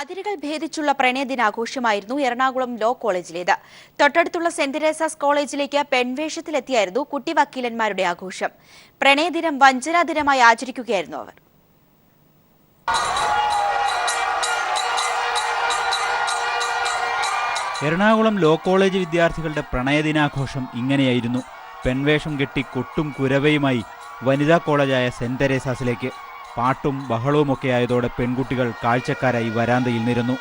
അതിരുകൾ ഭേദിച്ചുള്ള പ്രണയദിനാഘോഷമായിരുന്നു എറണാകുളം ലോ കോളേജിലേത്. തൊട്ടടുത്തുള്ള saint Teresa's കോളേജിലേക്ക് പെൺവേഷത്തിലെത്തിയായിരുന്നു കുട്ടി വക്കീലന്മാരുടെ ആഘോഷം. പ്രണയദിനം വഞ്ചനാ ദിനമായി ആചരിക്കുകയായിരുന്നു അവർ. എറണാകുളം ലോ കോളേജ് വിദ്യാർത്ഥികളുടെ പ്രണയദിനാഘോഷം ഇങ്ങനെയായിരുന്നു. പെൺവേഷം കെട്ടി കൊട്ടും കുരവയുമായി വനിതാ കോളേജായ സെന്റ് തെരേസാസിലേക്ക്. പാട്ടും ബഹളവുമൊക്കെ ആയതോടെ പെൺകുട്ടികൾ കാഴ്ചക്കാരായി വരാന്തയിൽ നിരന്നു.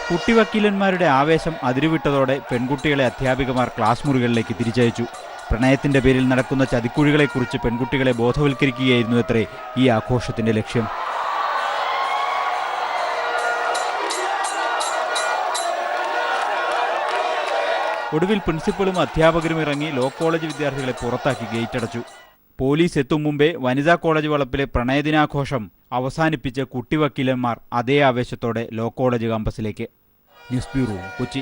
കുട്ടിവക്കീലന്മാരുടെ ആവേശം അതിരുവിട്ടതോടെ പെൺകുട്ടികളെ അധ്യാപികമാർ ക്ലാസ് മുറികളിലേക്ക് തിരിച്ചയച്ചു. പ്രണയത്തിന്റെ പേരിൽ നടക്കുന്ന ചതിക്കുഴികളെക്കുറിച്ച് പെൺകുട്ടികളെ ബോധവൽക്കരിക്കുകയായിരുന്നു അത്രേ ഈ ആഘോഷത്തിന്റെ ലക്ഷ്യം. ഒടുവിൽ പ്രിൻസിപ്പലും അധ്യാപകരും ഇറങ്ങി ലോ കോളേജ് വിദ്യാർത്ഥികളെ പുറത്താക്കി ഗേറ്റടച്ചു. പോലീസ് എത്തും മുമ്പേ വനിതാ കോളേജ് വളപ്പിലെ പ്രണയദിനാഘോഷം അവസാനിപ്പിച്ച് കുട്ടിവക്കീലന്മാർ അതേ ആവേശത്തോടെ ലോ കോളേജ് കാമ്പസിലേക്ക്. News bureau, Kochi.